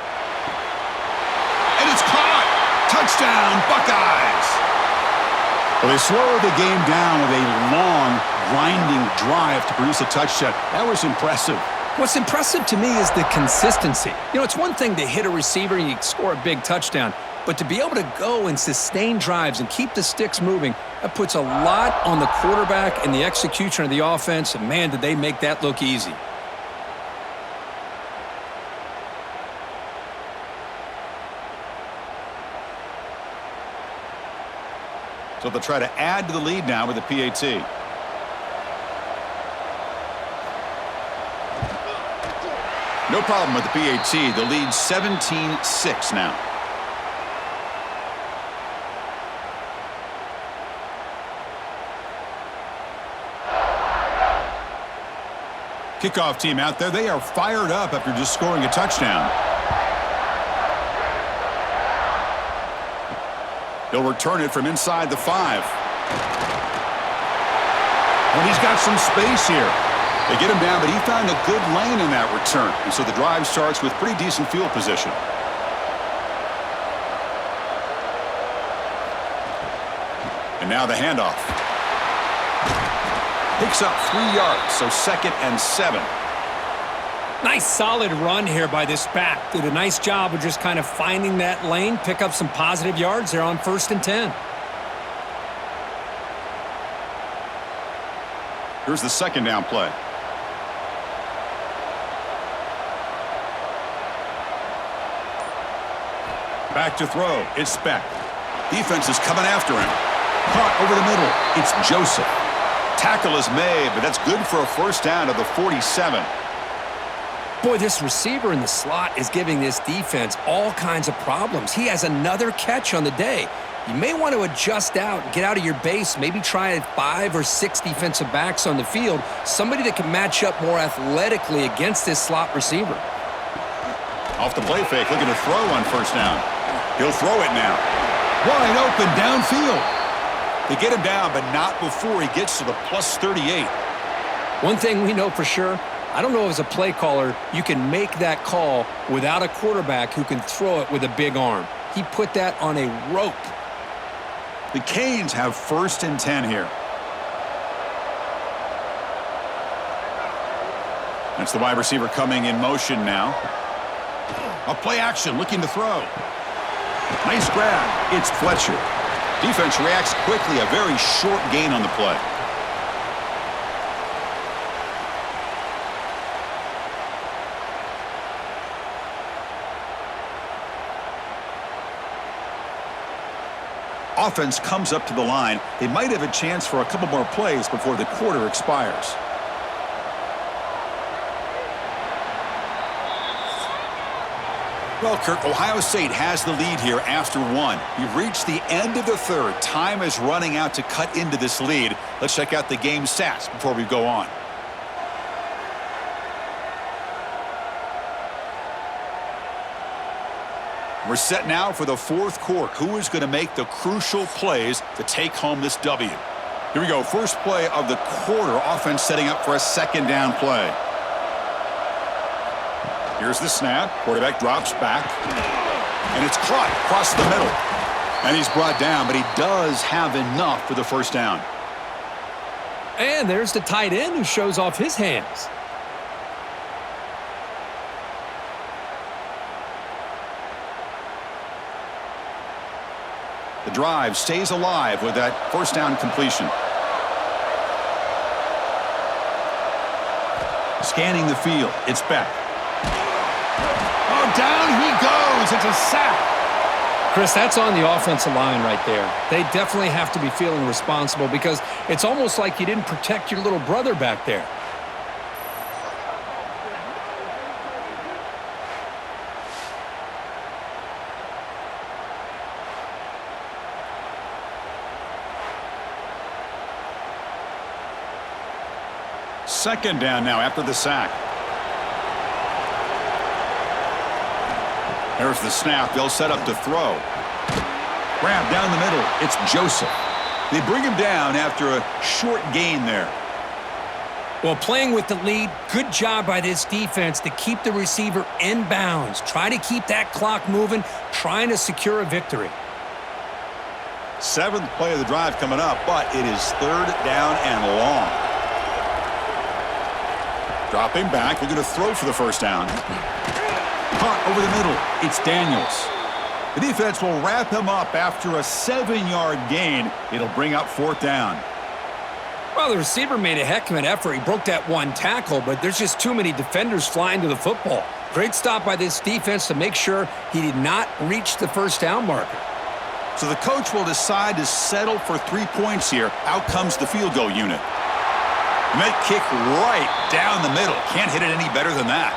Speaker 1: And it's caught! Touchdown, Buckeyes! Well, they slow the game down with a long, grinding drive to produce a touchdown. That was impressive.
Speaker 2: What's impressive to me is the consistency. You know, it's one thing to hit a receiver and you score a big touchdown, but to be able to go and sustain drives and keep the sticks moving, that puts a lot on the quarterback and the execution of the offense, and man, did they make that look easy.
Speaker 1: So they'll try to add to the lead now with the PAT. No problem with the PAT. The lead 17-6 now. Kickoff team out there, they are fired up after just scoring a touchdown. He'll return it from inside the 5. And he's got some space here. They get him down, but he found a good lane in that return. And so the drive starts with pretty decent field position. And now the handoff. Picks up 3 yards, so 2nd and 7.
Speaker 2: Nice solid run here by this back. Did a nice job of just kind of finding that lane, pick up some positive yards there on 1st and 10.
Speaker 1: Here's the 2nd down play. Back to throw. It's Speck. Defense is coming after him. Caught over the middle. It's Joseph. Tackle is made, but that's good for a 1st down to the 47.
Speaker 2: Boy, this receiver in the slot is giving this defense all kinds of problems. He has another catch on the day. You may want to adjust out, get out of your base, maybe try 5 or 6 defensive backs on the field, somebody that can match up more athletically against this slot receiver.
Speaker 1: Off the play fake, looking to throw on 1st down. He'll throw it now. Wide open downfield. They get him down, but not before he gets to the plus 38.
Speaker 2: One thing we know for sure, I don't know as a play caller, you can make that call without a quarterback who can throw it with a big arm. He put that on a rope.
Speaker 1: The Canes have 1st and 10 here. That's the wide receiver coming in motion now. A play action, looking to throw. Nice grab. It's Fletcher. Defense reacts quickly. A very short gain on the play. Offense comes up to the line. They might have a chance for a couple more plays before the quarter expires. Well, Kurt, Ohio State has the lead here after 1. We've reached the end of the 3rd. Time is running out to cut into this lead. Let's check out the game stats before we go on. We're set now for the 4th quarter. Who is going to make the crucial plays to take home this W? Here we go. First play of the quarter. Offense setting up for a 2nd down play. Here's the snap. Quarterback drops back. And it's caught across the middle. And he's brought down, but he does have enough for the 1st down.
Speaker 2: And there's the tight end who shows off his hands.
Speaker 1: The drive stays alive with that 1st down completion. Scanning the field. It's Beck. Oh, down he goes. It's a sack.
Speaker 2: Chris, that's on the offensive line right there. They definitely have to be feeling responsible because it's almost like you didn't protect your little brother back there.
Speaker 1: Second down now after the sack. There's the snap. They'll set up to throw. Grab down the middle. It's Joseph. They bring him down after a short gain there.
Speaker 2: Well, playing with the lead, good job by this defense to keep the receiver in bounds. Try to keep that clock moving, trying to secure a victory.
Speaker 1: 7th play of the drive coming up, but it is 3rd down and long. Dropping back, looking to throw for the 1st down. Caught over the middle. It's Daniels. The defense will wrap him up after a 7-yard gain. It'll bring up 4th down.
Speaker 2: Well, the receiver made a heck of an effort. He broke that 1 tackle, but there's just too many defenders flying to the football. Great stop by this defense to make sure he did not reach the 1st down marker.
Speaker 1: So the coach will decide to settle for 3 points here. Out comes the field goal unit. And that kick right down the middle. Can't hit it any better than that.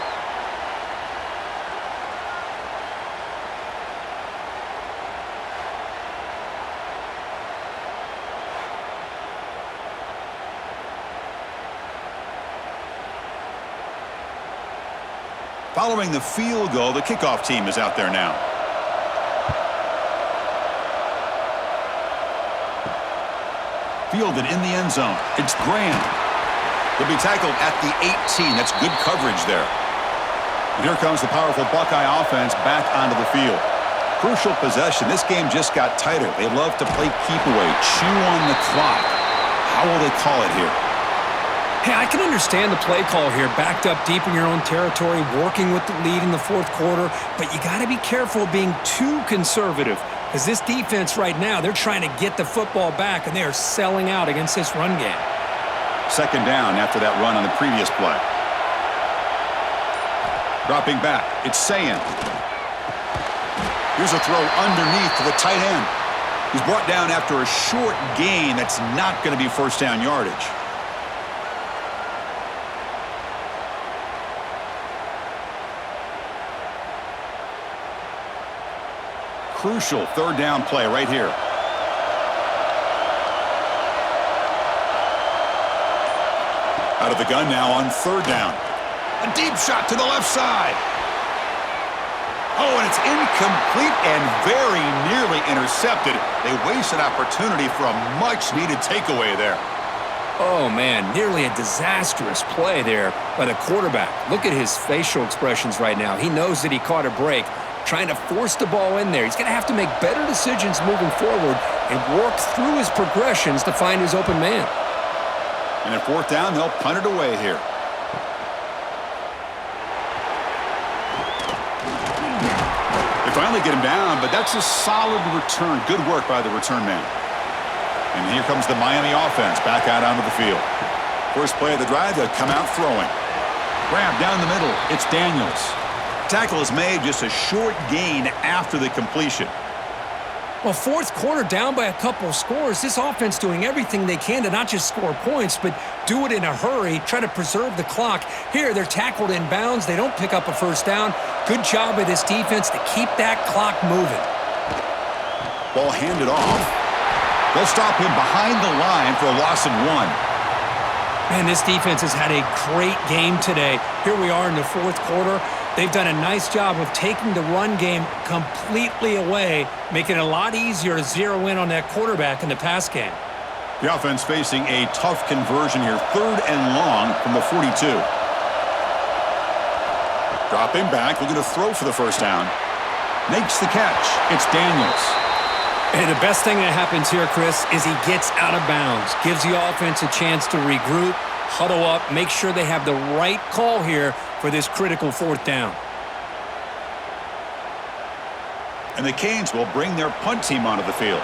Speaker 1: Following the field goal, the kickoff team is out there now. Fielded in the end zone. It's Graham. He'll be tackled at the 18. That's good coverage there. And here comes the powerful Buckeye offense back onto the field. Crucial possession. This game just got tighter. They love to play keep away, chew on the clock. How will they call it here?
Speaker 2: Hey, I can understand the play call here, backed up deep in your own territory, working with the lead in the fourth quarter, but you got to be careful of being too conservative, because this defense right now, they're trying to get the football back, and they are selling out against this run game.
Speaker 1: Second down after that run on the previous play. Dropping back, it's Sayan. Here's a throw underneath to the tight end. He's brought down after a short gain. That's not going to be first down yardage. Crucial third down play right here. Out of the gun now on third down. A deep shot to the left side. Oh, and it's incomplete and very nearly intercepted. They wasted opportunity for a much-needed takeaway there.
Speaker 2: Oh, man, nearly a disastrous play there by the quarterback. Look at his facial expressions right now. He knows that he caught a break, trying to force the ball in there. He's going to have to make better decisions moving forward and work through his progressions to find his open man.
Speaker 1: And at fourth down, they'll punt it away here. They finally get him down, but that's a solid return. Good work by the return man. And here comes the Miami offense back out onto the field. First play of the drive, they'll come out throwing. Grab down the middle. It's Daniels. Tackle is made, just a short gain after the completion.
Speaker 2: Well, fourth quarter down by a couple of scores. This offense doing everything they can to not just score points, but do it in a hurry, try to preserve the clock. Here, they're tackled in bounds. They don't pick up a first down. Good job by this defense to keep that clock moving.
Speaker 1: Ball handed off. They'll stop him behind the line for a loss of 1.
Speaker 2: Man, this defense has had a great game today. Here we are in the fourth quarter. They've done a nice job of taking the run game completely away, making it a lot easier to zero in on that quarterback in the pass game.
Speaker 1: The offense facing a tough conversion here, third and long from the 42. Dropping back, looking to throw for the first down. Makes the catch. It's Daniels.
Speaker 2: And the best thing that happens here, Chris, is he gets out of bounds, gives the offense a chance to regroup, huddle up, make sure they have the right call here for this critical fourth down.
Speaker 1: And the Canes will bring their punt team onto the field.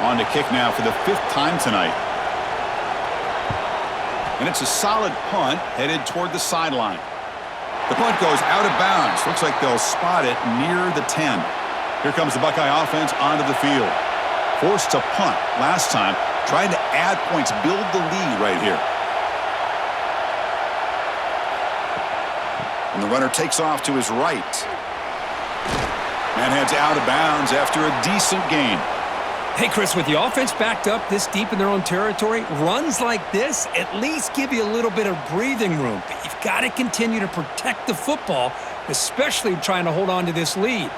Speaker 1: On to kick now for the 5th time tonight. And it's a solid punt headed toward the sideline. The punt goes out of bounds. Looks like they'll spot it near the 10. Here comes the Buckeye offense onto the field. Forced to punt last time, trying to add points, build the lead right here. And the runner takes off to his right. And heads out of bounds after a decent gain.
Speaker 2: Hey, Chris, with the offense backed up this deep in their own territory, runs like this at least give you a little bit of breathing room. But you've got to continue to protect the football, especially trying to hold on to this lead.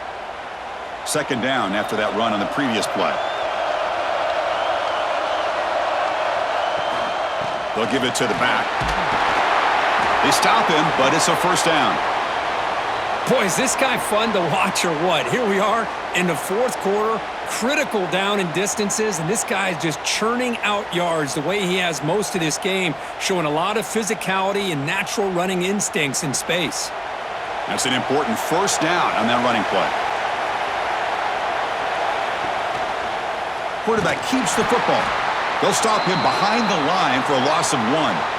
Speaker 1: Second down after that run on the previous play. They'll give it to the back. They stop him, but it's a first down.
Speaker 2: Boy, is this guy fun to watch or what? Here we are in the fourth quarter, critical down in distances, and this guy is just churning out yards the way he has most of this game, showing a lot of physicality and natural running instincts in space.
Speaker 1: That's an important first down on that running play. Quarterback keeps the football. They'll stop him behind the line for a loss of 1.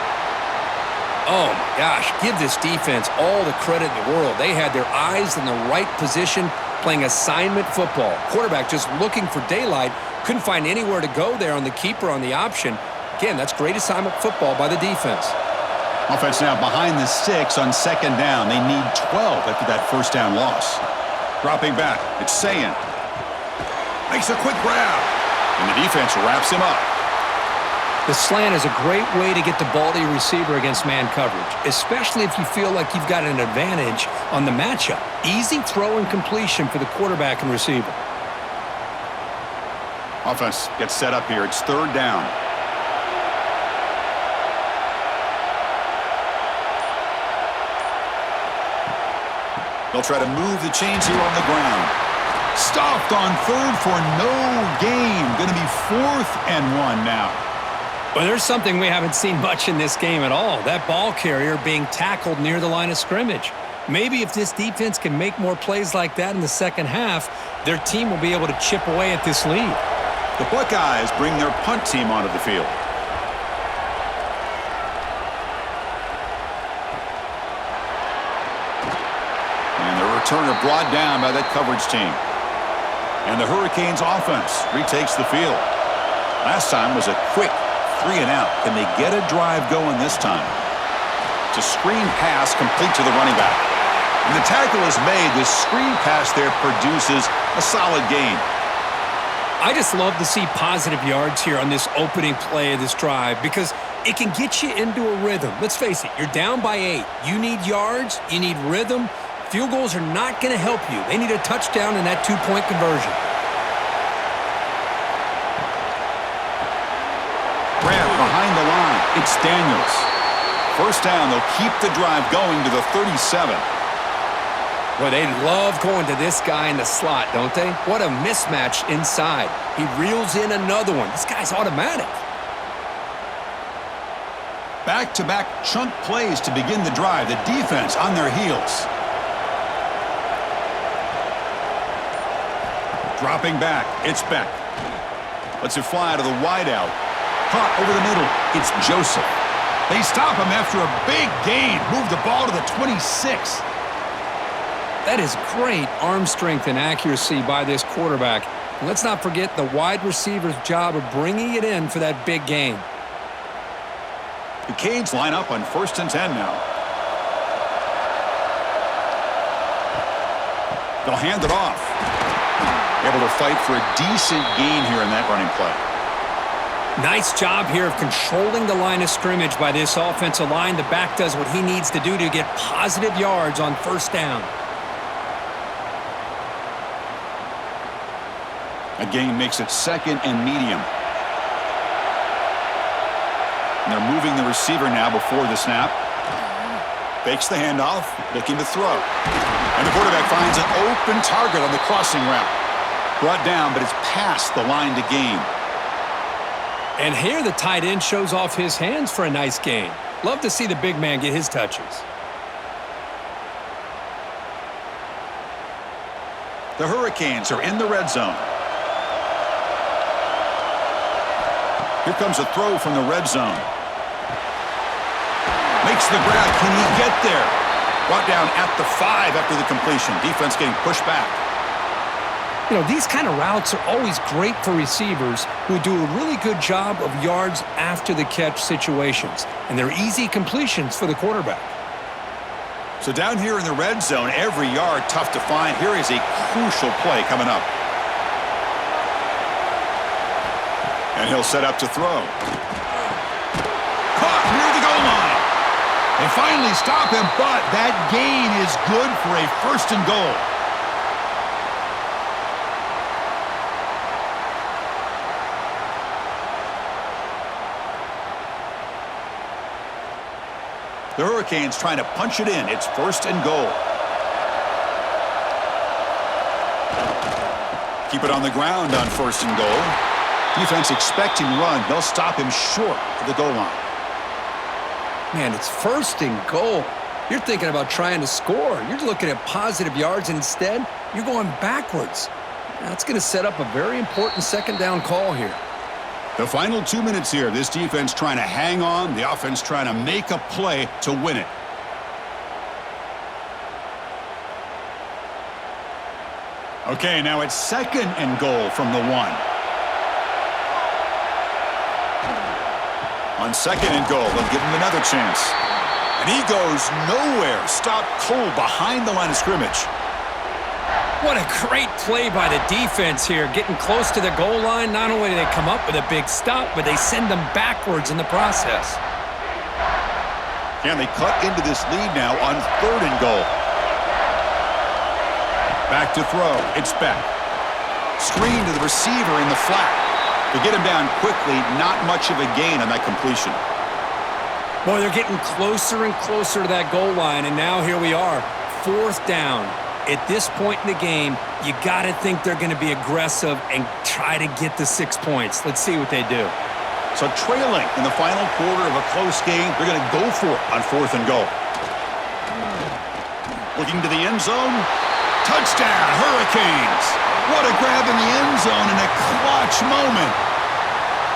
Speaker 2: Oh, my gosh, give this defense all the credit in the world. They had their eyes in the right position, playing assignment football. Quarterback just looking for daylight, couldn't find anywhere to go there on the keeper on the option. Again, that's great assignment football by the defense.
Speaker 1: Offense now behind the 6 on second down. They need 12 after that first down loss. Dropping back, it's Sayan. Makes a quick grab, and the defense wraps him up.
Speaker 2: The slant is a great way to get the ball to your receiver against man coverage, especially if you feel like you've got an advantage on the matchup. Easy throw and completion for the quarterback and receiver.
Speaker 1: Offense gets set up here. It's third down. They'll try to move the chains here on the ground. Stopped on third for no gain. Going to be 4th and 1 now.
Speaker 2: Well, there's something we haven't seen much in this game at all. That ball carrier being tackled near the line of scrimmage. Maybe if this defense can make more plays like that in the second half, their team will be able to chip away at this lead.
Speaker 1: The Buckeyes bring their punt team onto the field. And the returner brought down by that coverage team. And the Hurricanes offense retakes the field. Last time was a quick 3 and out. Can they get a drive going this time? It's a screen pass complete to the running back. When the tackle is made, this screen pass there produces a solid gain.
Speaker 2: I just love to see positive yards here on this opening play of this drive because it can get you into a rhythm. Let's face it, you're down by 8. You need yards, you need rhythm. Field goals are not going to help you. They need a touchdown in that 2-point conversion.
Speaker 1: Grant behind the line. It's Daniels. First down, they'll keep the drive going to the 37.
Speaker 2: Well, they love going to this guy in the slot, don't they? What a mismatch inside. He reels in another one. This guy's automatic.
Speaker 1: Back-to-back chunk plays to begin the drive. The defense on their heels. Dropping back. It's Beck. Lets it fly to the wideout. Caught over the middle. It's Joseph. They stop him after a big gain. Move the ball to the 26.
Speaker 2: That is great arm strength and accuracy by this quarterback. And let's not forget the wide receiver's job of bringing it in for that big gain.
Speaker 1: The Canes line up on 1st and 10 now. They'll hand it off. Able to fight for a decent gain here in that running play.
Speaker 2: Nice job here of controlling the line of scrimmage by this offensive line. The back does what he needs to do to get positive yards on first down.
Speaker 1: A gain makes it 2nd and medium. And they're moving the receiver now before the snap. Fakes the handoff, looking to throw. And the quarterback finds an open target on the crossing route. Brought down, but it's past the line to gain.
Speaker 2: And here the tight end shows off his hands for a nice gain. Love to see the big man get his touches.
Speaker 1: The Hurricanes are in the red zone. Here comes a throw from the red zone. Makes the grab. Can he get there? Brought down at the 5 after the completion. Defense getting pushed back.
Speaker 2: You know, these kind of routes are always great for receivers who do a really good job of yards after the catch situations. And they're easy completions for the quarterback.
Speaker 1: So down here in the red zone, every yard tough to find. Here is a crucial play coming up. And he'll set up to throw. Caught near the goal line. They finally stop him, but that gain is good for a 1st and goal. The Hurricanes trying to punch it in. It's 1st and goal. Keep it on the ground on 1st and goal. Defense expecting run. They'll stop him short of the goal line.
Speaker 2: Man, it's 1st and goal. You're thinking about trying to score. You're looking at positive yards, and instead, you're going backwards. That's going to set up a very important 2nd down call here.
Speaker 1: The final 2 minutes here. This defense trying to hang on. The offense trying to make a play to win it. Okay, now it's 2nd and goal from the 1. On 2nd and goal, they'll give him another chance. And he goes nowhere. Stopped cold behind the line of scrimmage.
Speaker 2: What a great play by the defense here. Getting close to the goal line, not only do they come up with a big stop, but they send them backwards in the process.
Speaker 1: Can they cut into this lead now on 3rd and goal? Back to throw. It's Beck. Screen to the receiver in the flat. To get him down quickly, not much of a gain on that completion.
Speaker 2: Boy, they're getting closer and closer to that goal line, and now here we are, 4th down. At this point in the game, you got to think they're going to be aggressive and try to get the 6 points. Let's see what they do.
Speaker 1: So trailing in the final quarter of a close game, they're going to go for it on 4th and goal. Looking to the end zone. Touchdown, Hurricanes. What a grab in the end zone in a clutch moment.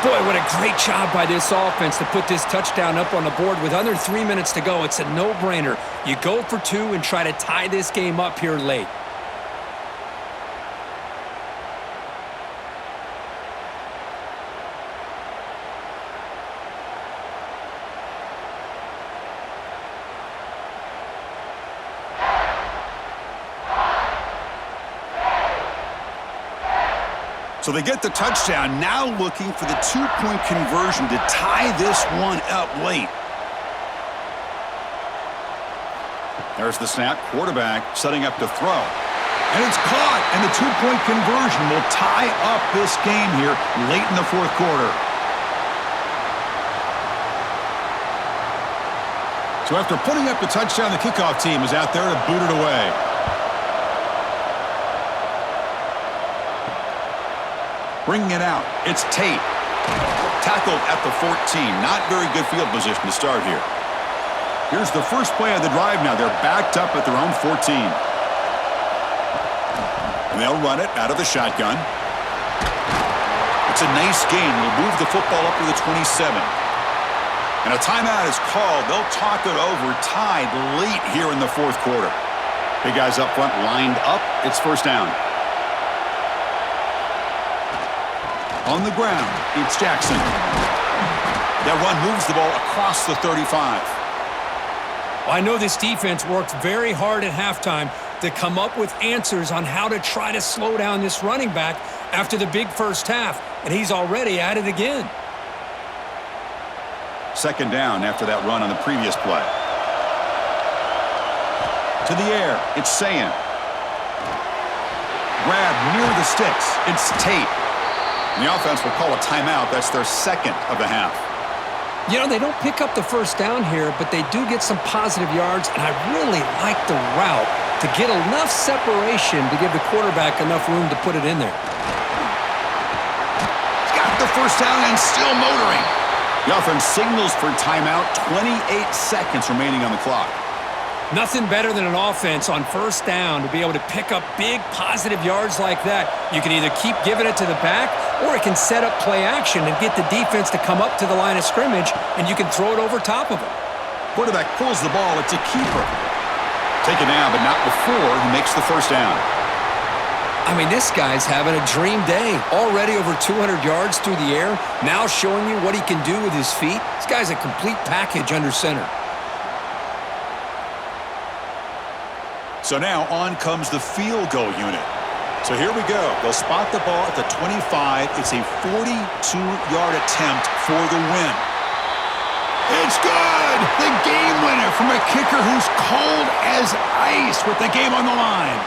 Speaker 2: Boy, what a great job by this offense to put this touchdown up on the board with under 3 minutes to go. It's a no-brainer. You go for 2 and try to tie this game up here late.
Speaker 1: So they get the touchdown, now looking for the 2-point conversion to tie this one up late. There's the snap, quarterback setting up to throw. And it's caught, and the 2-point conversion will tie up this game here late in the 4th quarter. So after putting up the touchdown, the kickoff team is out there to boot it away. Bringing it out, it's Tate. Tackled at the 14. Not very good field position to start here. Here's the first play of the drive now. They're backed up at their own 14. And they'll run it out of the shotgun. It's a nice gain. We'll move the football up to the 27. And a timeout is called. They'll talk it over, tied late here in the 4th quarter. Big guys up front lined up. It's 1st down. On the ground, it's Jackson. That run moves the ball across the 35.
Speaker 2: Well, I know this defense worked very hard at halftime to come up with answers on how to try to slow down this running back after the big first half, and he's already at it again.
Speaker 1: 2nd down after that run on the previous play. To the air, it's Sayan. Grab near the sticks, it's Tate. And the offense will call a timeout. That's their 2nd of the half.
Speaker 2: You know, they don't pick up the first down here, but they do get some positive yards, and I really like the route to get enough separation to give the quarterback enough room to put it in there.
Speaker 1: He's got the first down and still motoring. The offense signals for timeout. 28 seconds remaining on the clock.
Speaker 2: Nothing better than an offense on first down to be able to pick up big positive yards like that. You can either keep giving it to the back, or it can set up play action and get the defense to come up to the line of scrimmage, and you can throw it over top of them.
Speaker 1: Quarterback pulls the ball. It's a keeper. Taken down, but not before he makes the first down.
Speaker 2: I mean, this guy's having a dream day. Already over 200 yards through the air, now showing you what he can do with his feet. This guy's a complete package under center.
Speaker 1: So now on comes the field goal unit. So here we go. They'll spot the ball at the 25. It's a 42-yard attempt for the win. It's good! The game winner from a kicker who's cold as ice with the game on the line.